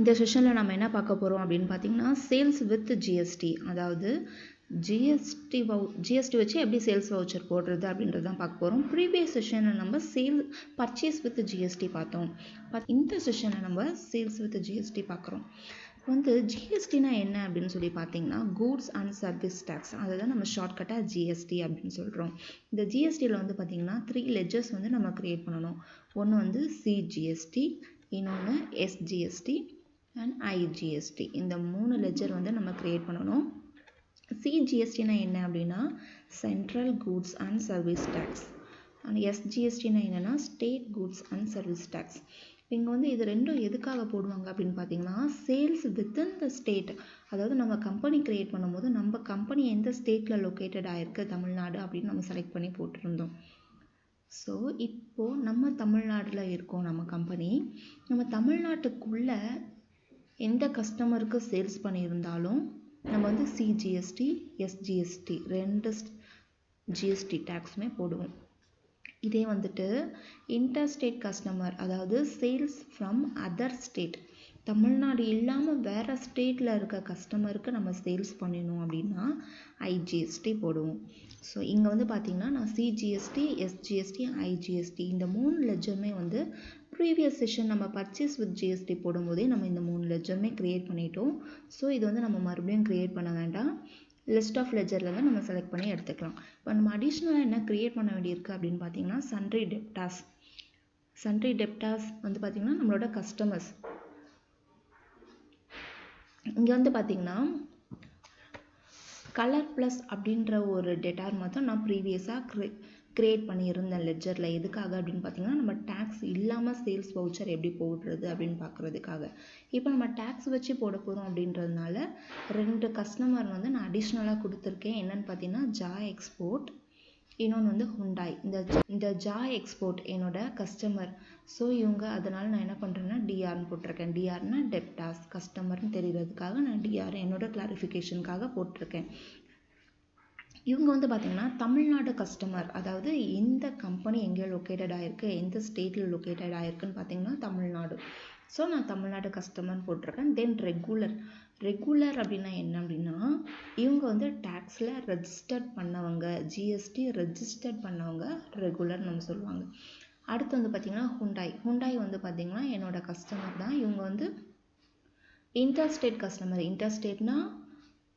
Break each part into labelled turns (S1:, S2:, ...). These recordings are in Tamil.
S1: இந்த செஷனில் நம்ம என்ன பார்க்க போகிறோம் அப்படின்னு பார்த்தீங்கன்னா சேல்ஸ் வித் ஜிஎஸ்டி, அதாவது ஜிஎஸ்டி வச்சு எப்படி சேல்ஸ் வவுச்சர் போடுறது அப்படின்றது தான் பார்க்க போகிறோம். ப்ரீவியஸ் செஷனில் நம்ம பர்ச்சேஸ் வித் ஜிஎஸ்டி பார்த்தோம். இந்த செஷனில் நம்ம சேல்ஸ் வித் ஜிஎஸ்டி பார்க்குறோம். ஜிஎஸ்டினா என்ன அப்படின்னு சொல்லி பார்த்தீங்கன்னா கூட்ஸ் அண்ட் சர்வீஸ் டேக்ஸ், அதை தான் நம்ம ஷார்ட்கட்டாக ஜிஎஸ்டி அப்படின்னு சொல்கிறோம். இந்த ஜிஎஸ்டியில் பார்த்தீங்கன்னா 3 லெஜர்ஸ் நம்ம க்ரியேட் பண்ணணும். ஒன்று சிஜிஎஸ்டி, இன்னொன்று எஸ்ஜிஎஸ்டி அண்ட் ஐஜிஎஸ்டி. இந்த 3 லெஜர் நம்ம க்ரியேட் பண்ணணும். சிஜிஎஸ்டினா என்ன அப்படின்னா central goods and service tax, and எஸ்ஜிஎஸ்டினா என்னென்னா state goods and service tax. இங்கே இது ரெண்டும் எதுக்காக போடுவாங்க அப்படின்னு பார்த்தீங்கன்னா சேல்ஸ் வித்தின் த ஸ்டேட், அதாவது நம்ம கம்பெனி க்ரியேட் பண்ணும்போது நம்ம கம்பெனி எந்த ஸ்டேட்டில் லொக்கேட்டட் ஆகிருக்கு, தமிழ்நாடு அப்படின்னு நம்ம செலக்ட் பண்ணி போட்டிருந்தோம். ஸோ இப்போது நம்ம தமிழ்நாட்டில் இருக்கோம். நம்ம கம்பெனி நம்ம தமிழ்நாட்டுக்குள்ளே எந்த கஸ்டமருக்கு சேல்ஸ் பண்ணியிருந்தாலும் நம்ம சிஜிஎஸ்டி எஸ்ஜிஎஸ்டி 2 ஜிஎஸ்டி டேக்ஸுமே போடுவோம். இதே இன்டர்ஸ்டேட் கஸ்டமர், அதாவது sales from other state, Tamil Nadu இல்லாமல் வேறு ஸ்டேட்டில் இருக்க கஸ்டமருக்கு நம்ம சேல்ஸ் பண்ணணும் அப்படின்னா ஐஜிஎஸ்டி போடுவோம். ஸோ இங்கே பார்த்தீங்கன்னா நான் சிஜிஎஸ்டி எஸ்ஜிஎஸ்டி ஐஜிஎஸ்டி இந்த 3 லெஜருமே ப்ரீவியஸ் செஷன் நம்ம பர்ச்சேஸ் வித் ஜிஎஸ்டி போடும்போதே நம்ம இந்த 3 லெஜருமே க்ரியேட் பண்ணிட்டோம். ஸோ இது நம்ம மறுபடியும் க்ரியேட் பண்ண வேண்டாம். லிஸ்ட் ஆஃப் லெஜரில் நம்ம செலக்ட் பண்ணி எடுத்துக்கலாம். இப்போ நம்ம அடிஷ்னலாக என்ன க்ரியேட் பண்ண வேண்டியிருக்கு அப்படின்னு பார்த்தீங்கன்னா சன்ட்ரி டெப்டாஸ். சன்ட்ரி டெப்டாஸ் பார்த்தீங்கன்னா நம்மளோட கஸ்டமர்ஸ். இங்கே பார்த்தீங்கன்னா கலர் ப்ளஸ் அப்படின்ற ஒரு டெட்டார் மட்டும் நான் ப்ரீவியஸாக க்ரியேட் பண்ணியிருந்தேன் லெஜரில். எதுக்காக அப்படின்னு பார்த்தீங்கன்னா நம்ம டேக்ஸ் இல்லாமல் சேல்ஸ் வவுச்சர் எப்படி போடுறது அப்படின்னு பார்க்குறதுக்காக. இப்போ நம்ம டேக்ஸ் வச்சு போட போகிறோம் அப்படின்றதுனால 2 கஸ்டமர் நான் அடிஷ்னலாக கொடுத்துருக்கேன். என்னென்னு பார்த்தீங்கன்னா ஜாய் எக்ஸ்போர்ட், இன்னொன்று ஹுண்டாய். இந்த ஜாய் எக்ஸ்போர்ட் என்னோட கஸ்டமர். ஸோ இவங்க அதனால் நான் என்ன பண்ணுறேன்னா டிஆர்னு போட்டிருக்கேன். டிஆர்னா டெப்டாஸ், கஸ்டமர்னு தெரிகிறதுக்காக நான் டிஆர் என்னோட கிளாரிஃபிகேஷனுக்காக போட்டிருக்கேன். இவங்க பார்த்தீங்கன்னா தமிழ்நாடு கஸ்டமர், அதாவது எந்த கம்பெனி எங்கே லொக்கேட்டட் ஆகிருக்கு, எந்த ஸ்டேட்டில் லொக்கேட்டட் ஆகிருக்குன்னு பார்த்தீங்கன்னா தமிழ்நாடு. ஸோ நான் தமிழ்நாடு கஸ்டமர்னு போட்டிருக்கேன். தென் ரெகுலர் அப்படின்னா என்ன அப்படின்னா இவங்க டேக்ஸில் ரெஜிஸ்டர்ட் பண்ணவங்க, ஜிஎஸ்டி ரெஜிஸ்டர்ட் பண்ணவங்க ரெகுலர் நம்ம சொல்லுவாங்க. அடுத்து பார்த்தீங்கன்னா ஹுண்டாய் பார்த்தீங்கன்னா என்னோட கஸ்டமர் தான். இவங்க இன்டர்ஸ்டேட் கஸ்டமர். இன்டர்ஸ்டேட்னா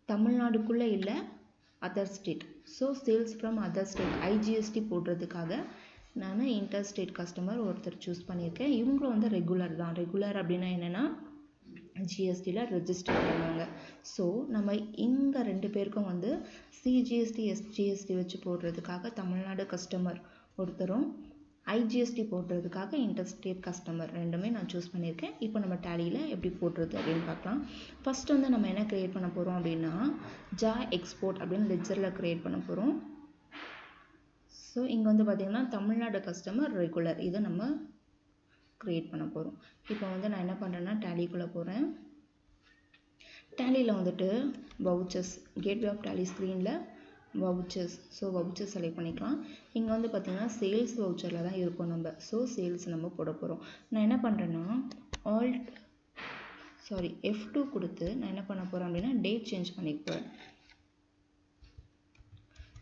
S1: தமிழ்நாடுக்குள்ளே இல்லை, other state. So sales from other state IGST போடுறதுக்காக நான் இன்டர்ஸ்டேட் கஸ்டமர் ஒருத்தர் சூஸ் பண்ணியிருக்கேன். இவங்களும் ரெகுலர் தான். ரெகுலர் அப்படின்னா என்னென்னா ஜிஎஸ்டியில் ரெஜிஸ்டர் பண்ணுவாங்க. ஸோ நம்ம இங்கே 2 பேருக்கும் சிஜிஎஸ்டி எஸ்ஜிஎஸ்டி வச்சு போடுறதுக்காக தமிழ்நாடு கஸ்டமர் ஒருத்தரும், ஐஜிஎஸ்டி போடுறதுக்காக இன்டர்ஸ்டேட் கஸ்டமர் 2மே நான் சூஸ் பண்ணியிருக்கேன். இப்போ நம்ம டேலியில் எப்படி போடுறது அப்படின்னு பார்க்கலாம். ஃபர்ஸ்ட் நம்ம என்ன க்ரியேட் பண்ண போகிறோம் அப்படின்னா ஜாய் எக்ஸ்போர்ட் அப்படின்னு லெஜரில் க்ரியேட் பண்ண போகிறோம். ஸோ இங்கே பார்த்தீங்கன்னா தமிழ்நாடு கஸ்டமர் ரெகுலர், இதை நம்ம க்ரியேட் பண்ண போகிறோம். இப்போ நான் என்ன பண்ணுறேன்னா டேலிக்குள்ளே போகிறேன். டேலியில் வவுச்சர்ஸ், கேட்வே ஆஃப் டேலி ஸ்க்ரீனில் வவுச்சர்ஸ். ஸோ வவுச்சர்ஸ் செலக்ட் பண்ணிக்கலாம். இங்கே பார்த்தீங்கன்னா சேல்ஸ் வவுச்சரில் தான் இருக்கும் நம்ம. ஸோ சேல்ஸ் நம்ம போட போகிறோம். நான் என்ன பண்ணுறேன்னா F2 கொடுத்து நான் என்ன பண்ண போகிறேன் அப்படின்னா டேட் சேஞ்ச் பண்ணிக்க போகிறேன்.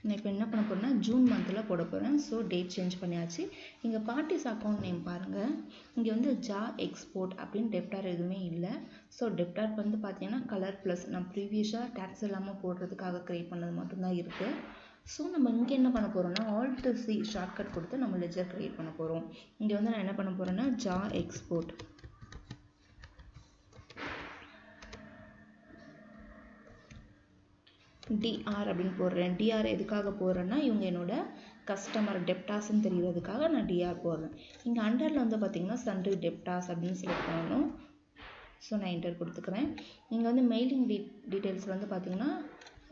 S1: நான் இப்போ என்ன பண்ண போகிறேன்னா ஜூன் மந்தில் போட போகிறேன். ஸோ டேட் சேஞ்ச் பண்ணியாச்சு. இங்கே பார்ட்டிஸ் அக்கௌண்ட் நேம் பாருங்கள். இங்கே ஜா எக்ஸ்போர்ட் அப்படின்னு டெப்டார் எதுவுமே இல்லை. ஸோ டெப்டார் பார்த்தீங்கன்னா கலர் ப்ளஸ், நான் ப்ரீவியஸாக டேக்ஸ் இல்லாமல் போடுறதுக்காக க்ரியேட் பண்ணது மட்டும்தான் இருக்குது. ஸோ நம்ம இங்கே என்ன பண்ண போகிறோம்னா Alt+C ஷார்ட்கட் கொடுத்து நம்ம லெஜர் க்ரியேட் பண்ண போகிறோம். இங்கே நான் என்ன பண்ண போகிறேன்னா ஜா எக்ஸ்போர்ட் டிஆர் அப்படின்னு போடுறேன். டிஆர் எதுக்காக போடுறேன்னா இவங்க என்னோட கஸ்டமர் டெப்டாஸ்ன்னு தெரிகிறதுக்காக நான் டிஆர் போடுறேன். இங்கே அண்டரில் பார்த்தீங்கன்னா சன்ட்ரி டெப்டாஸ் அப்படின்னு செலக்ட் பண்ணணும். ஸோ நான் என்டர் கொடுத்துக்கிறேன். இங்கே மெயிலிங் டீட்டெயில்ஸ் பார்த்தீங்கன்னா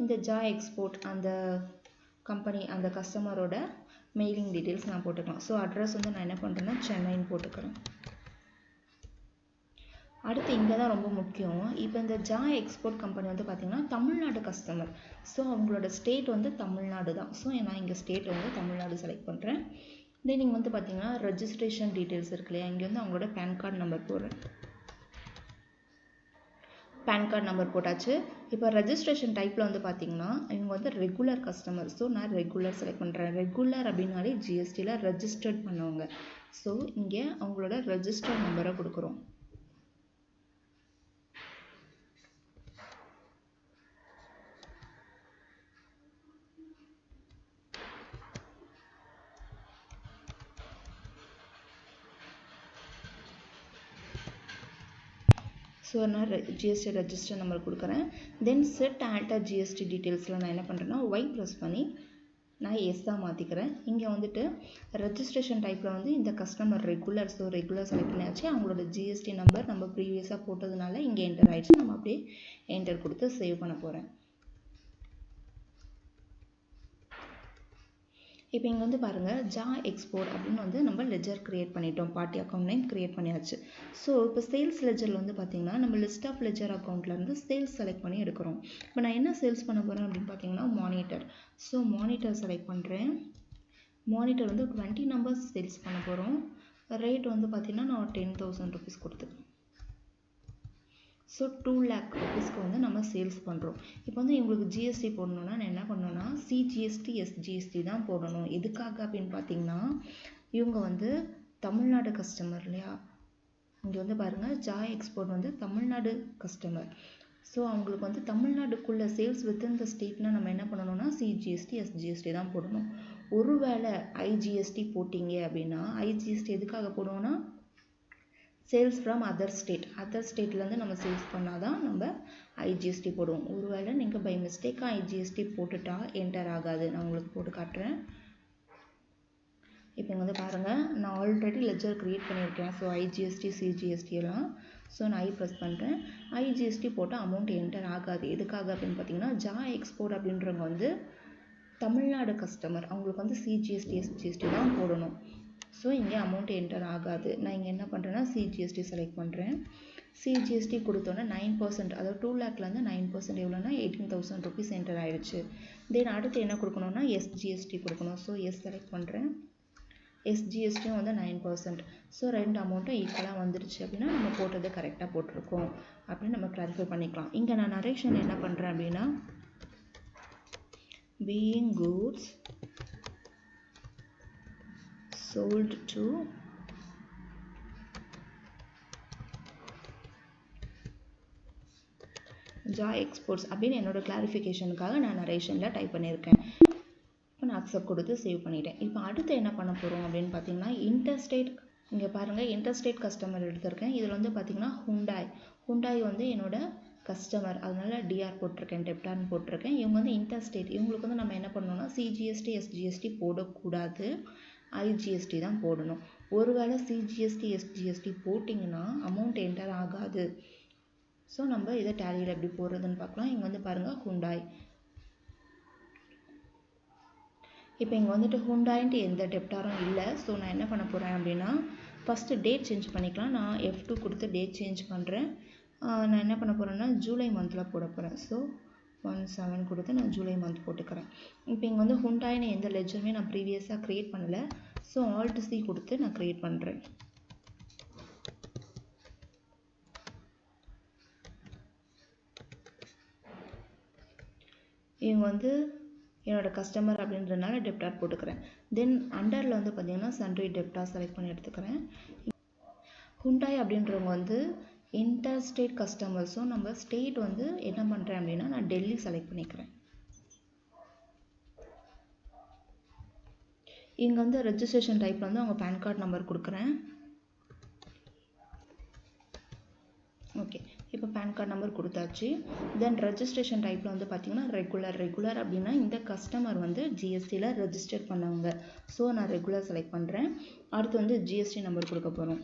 S1: இந்த ஜா எக்ஸ்போர்ட் அந்த கம்பெனி அந்த கஸ்டமரோட மெயிலிங் டீட்டெயில்ஸ் நான் போட்டுக்கலாம். ஸோ அட்ரஸ் நான் என்ன பண்ணுறேன்னா சென்னைன்னு போட்டுக்கிறேன். அடுத்து இங்கே தான் ரொம்ப முக்கியம். இப்போ இந்த ஜா எக்ஸ்போர்ட் கம்பெனி பார்த்தீங்கன்னா தமிழ்நாடு கஸ்டமர். ஸோ அவங்களோட ஸ்டேட் தமிழ்நாடு தான். ஸோ நான் இங்கே ஸ்டேட் தமிழ்நாடு செலக்ட் பண்ணுறேன். தென் நீங்கள் பார்த்தீங்கன்னா ரெஜிஸ்ட்ரேஷன் டீட்டெயில்ஸ் இருக்கு இல்லையா, இங்கே அவங்களோட பேன் கார்டு நம்பர் போடுறேன். பேன் கார்டு நம்பர் போட்டாச்சு. இப்போ ரெஜிஸ்ட்ரேஷன் டைப்பில் வந்து பார்த்தீங்கன்னா இவங்க வந்து ரெகுலர் கஸ்டமர். ஸோ நான் ரெகுலர் செலக்ட் பண்ணுறேன். ரெகுலர் அப்படின்னாலே ஜிஎஸ்டியில் ரெஜிஸ்டர்ட் பண்ணவங்க. ஸோ இங்கே அவங்களோட ரெஜிஸ்டர் நம்பரை கொடுக்குறோம். ஸோ நான் ஜிஎஸ்டி ரெஜிஸ்டர் நம்பர் கொடுக்குறேன். தென் செட் ஆல்டர் ஜிஎஸ்டி டீட்டெயில்ஸில் நான் என்ன பண்ணுறேன்னா ஒய் ப்ரெஸ் பண்ணி நான் எஸ்ஸாக மாற்றிக்கிறேன். இங்கே வந்துட்டு ரெஜிஸ்ட்ரேஷன் டைப்பில் வந்து இந்த customer regular. So regular select பண்ணியாச்சு. அவங்களோட ஜிஎஸ்டி நம்பர் நம்ம ப்ரீவியஸாக போட்டதுனால இங்கே என்டர் ஆகிடுச்சு. நம்ம அப்படியே என்டர் கொடுத்து சேவ் பண்ண போகிறேன். இப்போ இங்கே வந்து பாருங்கள் ஜா எக்ஸ்போர்ட் அப்படின்னு வந்து நம்ம லெஜர் க்ரியேட் பண்ணிட்டோம். பார்ட்டி அக்கௌண்ட் நேம் க்ரியேட் பண்ணியாச்சு. ஸோ இப்போ சேல்ஸ் லெஜரில் வந்து பார்த்திங்கன்னா நம்ம லிஸ்ட் ஆஃப் லெஜர் அக்கௌண்ட்லேருந்து சேல்ஸ் செலக்ட் பண்ணி எடுக்கிறோம். இப்போ நான் என்ன சேல்ஸ் பண்ண போகிறேன் அப்படின்னு பார்த்தீங்கன்னா மானிட்டர். ஸோ மானிட்டர் செலக்ட் பண்ணுறேன். மானிட்டர் வந்து 20 நம்பர்ஸ் சேல்ஸ் பண்ண போகிறோம். ரேட் வந்து பார்த்திங்கன்னா நான் 10,000 rupees கொடுத்துருக்கேன். ஸோ 2 lakh rupeesக்கு வந்து நம்ம சேல்ஸ் பண்ணுறோம். இப்போ வந்து இவங்களுக்கு ஜிஎஸ்டி போடணுன்னா நான் என்ன பண்ணணும்னா சிஜிஎஸ்டி எஸ்ஜிஎஸ்டி தான் போடணும். எதுக்காக அப்படின்னு பார்த்தீங்கன்னா இவங்க வந்து தமிழ்நாடு கஸ்டமர் இல்லையா. இங்கே வந்து பாருங்கள் ஜா எக்ஸ்போர்ட் வந்து தமிழ்நாடு கஸ்டமர். ஸோ அவங்களுக்கு வந்து தமிழ்நாடுக்குள்ளே சேல்ஸ் வித்தின் த ஸ்டேட்னா நம்ம என்ன பண்ணணும்னா சிஜிஎஸ்டி எஸ்ஜிஎஸ்டி தான் போடணும். ஒருவேளை ஐஜிஎஸ்டி போட்டிங்க அப்படின்னா ஐஜிஎஸ்டி எதுக்காக போடுவோம்னா சேல்ஸ் ஃப்ரம் அதர் ஸ்டேட்லேருந்து நம்ம சேல்ஸ் பண்ணால் தான் நம்ம ஐஜிஎஸ்டி போடுவோம். ஒருவேளை நீங்கள் பை மிஸ்டேக்காக ஐஜிஎஸ்டி போட்டுட்டா என்டர் ஆகாது. நான் உங்களுக்கு போட்டு காட்டுறேன். இப்போ இங்கே வந்து பாருங்கள் நான் ஆல்ரெடி லெஜர் க்ரியேட் பண்ணியிருக்கேன். ஸோ ஐஜிஎஸ்டி சிஜிஎஸ்டி எல்லாம். ஸோ நான் ஐ ப்ரெஸ் பண்ணுறேன். ஐஜிஎஸ்டி போட்டால் அமௌண்ட் என்டர் ஆகாது. எதுக்காக அப்படின்னு பார்த்தீங்கன்னா ஜா எக்ஸ்போர்ட் அப்படின்றவங்க வந்து தமிழ்நாடு கஸ்டமர். அவங்களுக்கு வந்து சிஜிஎஸ்டி எஸ்ஜிஎஸ்டி தான் போடணும். ஸோ இங்கே அமௌண்ட் என்டர் ஆகாது. நான் இங்கே என்ன பண்ணுறேன்னா சிஜிஎஸ்டி செலக்ட் பண்ணுறேன். சிஜிஎஸ்டி கொடுத்தோன்னே 9%, அதாவது 2 lakhலேருந்து 9% எவ்வளோனா 18,000 rupees என்டர் ஆகிடுச்சு. தென் அடுத்து என்ன கொடுக்கணும்னா எஸ்ஜிஎஸ்டி கொடுக்கணும். ஸோ எஸ் செலக்ட் பண்ணுறேன். எஸ்ஜிஎஸ்டியும் வந்து 9%. ஸோ ரெண்டு அமௌண்ட்டும் ஈக்குவலாக வந்துருச்சு அப்படின்னா நம்ம போட்டது கரெக்டாக போட்டிருக்கோம் அப்படின்னு நம்ம கிளாரிஃபை பண்ணிக்கலாம். இங்கே நான் நரேஷன் என்ன பண்ணுறேன் அப்படின்னா பீயிங் கூட்ஸ் sold to ஜா எக்ஸ்போர்ட்ஸ் அப்படின்னு என்னோட கிளாரிஃபிகேஷனுக்காக நான் நரேஷனில் டைப் பண்ணியிருக்கேன். இப்போ நான் அக்செப்ட் கொடுத்து சேவ் பண்ணிட்டேன். இப்போ அடுத்து என்ன பண்ண போகிறோம் அப்படின்னு பார்த்தீங்கன்னா இன்டர்ஸ்டேட். இங்கே பாருங்கள் இன்டர்ஸ்டேட் கஸ்டமர் எடுத்திருக்கேன். இதில் வந்து பார்த்தீங்கன்னா ஹுண்டாய் வந்து என்னோட கஸ்டமர், அதனால டிஆர் போட்டிருக்கேன், டெப்டார்னு போட்டிருக்கேன். இவங்க வந்து இன்டர்ஸ்டேட். இவங்களுக்கு வந்து நம்ம என்ன பண்ணணும்னா சிஜிஎஸ்டி எஸ்ஜிஎஸ்டி போடக்கூடாது, ஐஜிஎஸ்டி தான் போடணும். ஒருவேளை சிஜிஎஸ்டி எஸ்ஜிஎஸ்டி போட்டிங்கன்னா அமௌண்ட் என்டர் ஆகாது. ஸோ நம்ம இதை டேலியில் எப்படி போடுறதுன்னு பார்க்கலாம். இங்கே வந்து பாருங்கள் ஹுண்டாய். இப்போ இங்கே வந்துட்டு ஹுண்டாயின்ட்டு எந்த டெப்டாரும் இல்லை. ஸோ நான் என்ன பண்ண போகிறேன் அப்படின்னா ஃபஸ்ட்டு டேட் சேஞ்ச் பண்ணிக்கலாம். நான் F2 கொடுத்து டேட் சேஞ்ச் பண்ணுறேன். நான் என்ன பண்ண போகிறேன்னா ஜூலை மந்தில் போட போகிறேன். ஸோ 17 கொடுத்து நான் ஜூலை மந்த் போட்டுக்கிறேன். இப்போ இங்கே வந்து ஹுண்டாயின்னு எந்த லெஜருமே நான் ப்ரீவியஸாக க்ரியேட் பண்ணலை. ஸோ Alt C கொடுத்து நான் க்ரியேட் பண்ணுறேன். இவங்க வந்து என்னோட கஸ்டமர் அப்படின்றதுனால டெப்டார் போட்டுக்கிறேன். தென் அண்டரில் வந்து பார்த்தீங்கன்னா சன்ட்ரி டெப்டார் செலக்ட் பண்ணி எடுத்துக்கிறேன். ஹுண்டாய் அப்படின்றவங்க வந்து இன்டர்ஸ்டேட் கஸ்டமர்ஸும் நம்ம ஸ்டேட் வந்து என்ன பண்ணுறேன் அப்படின்னா நான் டெல்லி செலக்ட் பண்ணிக்கிறேன். இங்கே வந்து ரெஜிஸ்ட்ரேஷன் டைப்பில் வந்து அவங்க பேன் கார்டு நம்பர் கொடுக்குறேன். ஓகே, இப்போ பேன் கார்டு நம்பர் கொடுத்தாச்சு. தென் ரெஜிஸ்ட்ரேஷன் டைப்பில் வந்து பார்த்தீங்கன்னா ரெகுலர் அப்படின்னா இந்த கஸ்டமர் வந்து ஜிஎஸ்டியில் ரெஜிஸ்டர் பண்ணவங்க. ஸோ நான் ரெகுலர் செலக்ட் பண்ணுறேன். அடுத்து வந்து ஜிஎஸ்டி நம்பர் கொடுக்க போகிறோம்.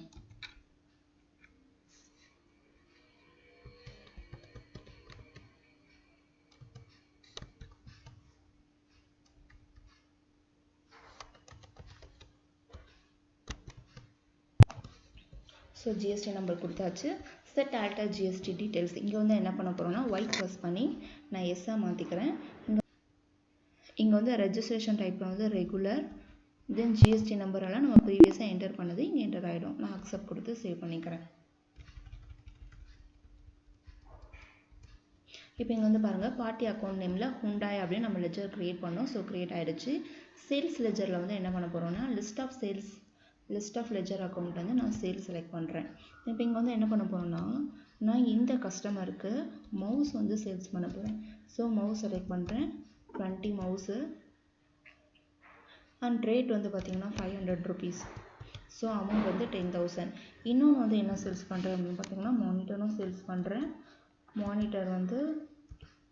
S1: ஸோ ஜிஎஸ்டி நம்பர் கொடுத்தாச்சு. Set alter GST details. இங்கே வந்து என்ன பண்ண போகிறோம்னா ஒயிட் ப்ரெஸ் பண்ணி நான் எஸ்ஸாக மாற்றிக்கிறேன். இங்கே வந்து ரெஜிஸ்ட்ரேஷன் டைப்பில் வந்து ரெகுலர். தென் ஜிஎஸ்டி நம்பரெல்லாம் நம்ம ப்ரீவியஸாக என்டர் பண்ணது இங்கே என்டர் ஆகிடும். நான் அக்செப்ட் கொடுத்து சேவ் பண்ணிக்கிறேன். இப்போ இங்கே வந்து பாருங்கள் பார்ட்டி அக்கௌண்ட் நேமில் ஹுண்டாய் அப்படின்னு நம்ம லெஜர் க்ரியேட் பண்ணோம். ஸோ க்ரியேட் ஆகிடுச்சு. சேல்ஸ் லெஜரில் வந்து என்ன பண்ண போகிறோம்னா லிஸ்ட் ஆஃப் லெஜர் அக்கௌண்ட் வந்து நான் சேல்ஸ் செலக்ட் பண்ணுறேன். இப்போ இங்கே வந்து என்ன பண்ண போகிறோம்னா நான் இந்த கஸ்டமருக்கு மவுஸ் வந்து சேல்ஸ் பண்ண போகிறேன். ஸோ மவுஸ் செலக்ட் பண்ணுறேன், 20 மவுஸு அண்ட் ரேட் வந்து பார்த்திங்கன்னா 500 rupees. ஸோ அமௌண்ட் வந்து 10,000. இன்னொன்று வந்து என்ன சேல்ஸ் பண்ணுறேன் அப்படின்னு பார்த்தீங்கன்னா மானிட்டரும் சேல்ஸ் பண்ணுறேன். மானிட்டர் வந்து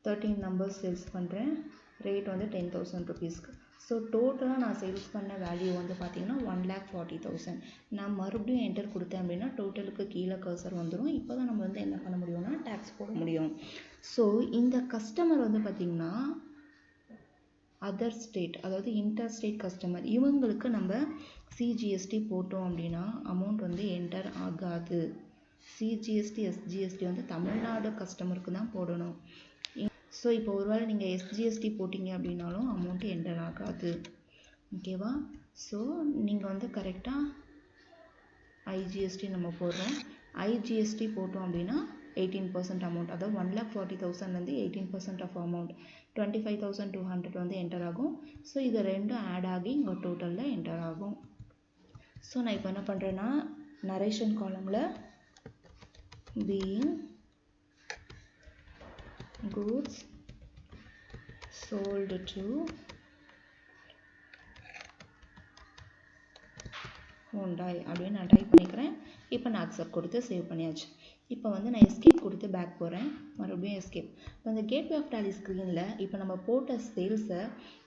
S1: 13 நம்பர்ஸ் சேல்ஸ் பண்ணுறேன். ரேட் வந்து 10,000 rupeesக்கு. ஸோ டோட்டலாக நான் சேல்ஸ் பண்ண வேல்யூ வந்து பார்த்திங்கன்னா 1,40,000. நான் மறுபடியும் என்டர் கொடுத்தேன் அப்படின்னா டோட்டலுக்கு கீழே கர்சர் வந்துடும். இப்போ தான் நம்ம வந்து என்ன பண்ண முடியும்னா டேக்ஸ் போட முடியும். ஸோ இந்த கஸ்டமர் வந்து பார்த்திங்கன்னா அதர் ஸ்டேட், அதாவது இன்டர் ஸ்டேட் கஸ்டமர், இவங்களுக்கு நம்ம CGST போட்டோம் அப்படின்னா அமௌண்ட் வந்து என்டர் ஆகாது. CGST SGST வந்து தமிழ்நாடு கஸ்டமருக்கு தான் போடணும். ஸோ இப்போ ஒருவேளை நீங்கள் SGST போட்டிங்க அப்படின்னாலும் அமௌண்ட் என்டர் ஆகாது. ஓகேவா? ஸோ நீங்கள் வந்து கரெக்டாக IGST நம்ம போடுறோம். IGST போட்டோம் அப்படின்னா 18% அமௌண்ட், அதாவது 1,40,000 18% ஆஃப் அமௌண்ட் 25,200 வந்து என்டர் ஆகும். ஸோ இது ரெண்டும் ஆட் ஆகி இங்கே டோட்டலில் என்டர் ஆகும். ஸோ நான் இப்போ என்ன பண்ணுறேன்னா நரேஷன் காலமில் being goods sold to Hyundai அப்படின்னு நான் டைப் பண்ணிக்கிறேன். இப்போ நான் அக்செப்ட் கொடுத்து சேவ் பண்ணியாச்சு. இப்போ வந்து நான் எஸ்கேப் கொடுத்து பேக் போகிறேன். மறுபடியும் எஸ்கேப். இப்போ இந்த கேட்வே ஆஃப் டாலி ஸ்க்ரீனில் இப்போ நம்ம போட்ட சேல்ஸை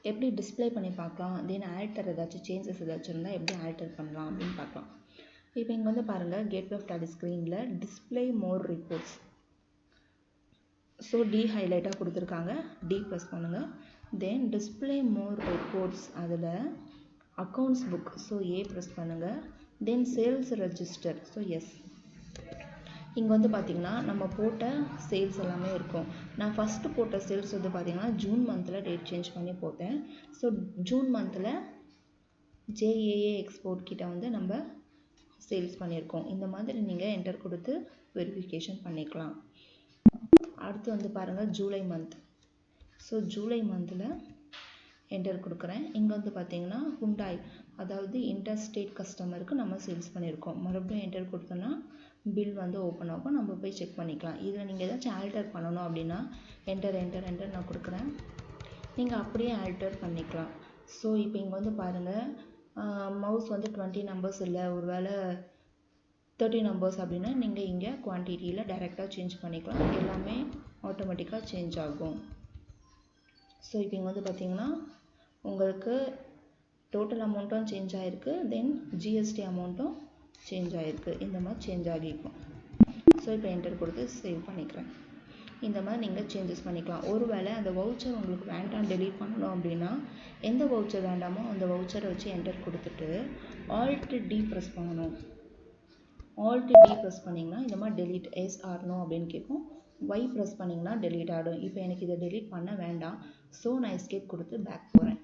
S1: எப்படி டிஸ்பிளே பண்ணி பார்க்கலாம், தென் ஆல்டர் ஏதாச்சும் சேஞ்சஸ் ஏதாச்சும் இருந்தால் எப்படி ஆல்டர் பண்ணலாம் அப்படின்னு பார்க்கலாம். இப்போ இங்கே வந்து பாருங்கள் கேட்வே ஆஃப் டாலி ஸ்க்ரீனில் டிஸ்பிளே மோர் ரிப்போர்ட்ஸ். ஸோ டி ஹைலைட்டாக கொடுத்துருக்காங்க. டி ப்ரெஸ் பண்ணுங்கள். தென் டிஸ்பிளே மோர் ரிப்போர்ட்ஸ் அதில் அக்கௌண்ட்ஸ் புக், ஸோ ஏ ப்ரெஸ் பண்ணுங்கள். தென் சேல்ஸ் ரெஜிஸ்டர், ஸோ எஸ். இங்கே வந்து பார்த்திங்கன்னா நம்ம போட்ட சேல்ஸ் எல்லாமே இருக்கும். நான் ஃபஸ்ட்டு போட்ட சேல்ஸ் வந்து பார்த்திங்கன்னா ஜூன் மந்தில் டேட் சேஞ்ச் பண்ணி போட்டேன். ஸோ ஜூன் மந்தில் JAA எக்ஸ்போர்ட் கிட்ட வந்து நம்ம சேல்ஸ் பண்ணியிருக்கோம். இந்த மாதிரி நீங்கள் என்டர் கொடுத்து வெரிஃபிகேஷன் பண்ணிக்கலாம். அடுத்து வந்து பாருங்கள் ஜூலை மந்த். ஸோ ஜூலை மந்தில் என்டர் கொடுக்குறேன். இங்கே வந்து பார்த்திங்கன்னா ஹுண்டாய், அதாவது இன்டர் ஸ்டேட் கஸ்டமருக்கு நம்ம சேல்ஸ் பண்ணியிருக்கோம். மறுபடியும் என்டர் கொடுத்தோன்னா பில் வந்து ஓப்பன் ஆகும். நம்ம போய் செக் பண்ணிக்கலாம். இதில் நீங்கள் ஏதாச்சும் ஆல்டர் பண்ணணும் அப்படின்னா என்டர் நான் கொடுக்குறேன். நீங்கள் அப்படியே ஆல்டர் பண்ணிக்கலாம். ஸோ இப்போ இங்கே வந்து பாருங்கள் மவுஸ் வந்து 20 நம்பர்ஸ் இல்லை, ஒரு வேளை 30 நம்பர்ஸ் அப்படின்னா நீங்கள் இங்கே குவான்டிட்டியில் டைரெக்டாக சேஞ்ச் பண்ணிக்கலாம். எல்லாமே ஆட்டோமேட்டிக்காக சேஞ்ச் ஆகும். ஸோ இப்போ இங்கே வந்து பார்த்திங்கன்னா உங்களுக்கு டோட்டல் அமௌண்ட்டும் சேஞ்ச் ஆகிருக்கு, தென் GST அமௌண்ட்டும் சேஞ்ச் ஆகிருக்கு. இந்த மாதிரி சேஞ்ச் ஆகிருக்கும். ஸோ இப்போ என்டர் கொடுத்து சேவ் பண்ணிக்கிறேன். இந்த மாதிரி நீங்கள் சேஞ்சஸ் பண்ணிக்கலாம். ஒருவேளை அந்த வவுச்சர் உங்களுக்கு வேண்டாம் டெலீட் பண்ணணும் அப்படின்னா எந்த வவுச்சர் வேண்டாமோ அந்த வவுச்சரை வச்சு என்டர் கொடுத்துட்டு Alt D ப்ரெஸ் பண்ணணும். Alt D ப்ரெஸ் பண்ணிங்கன்னா இந்த மாதிரி டெலீட் எஸ் ஆர் நோ அப்படின்னு கேட்கும். Y ப்ரெஸ் பண்ணிங்கன்னா டெலீட் ஆகிடும். இப்போ எனக்கு இதை டெலீட் பண்ண வேண்டாம். ஸோ நான் எஸ்கேப் கொடுத்து பேக் போகிறேன்.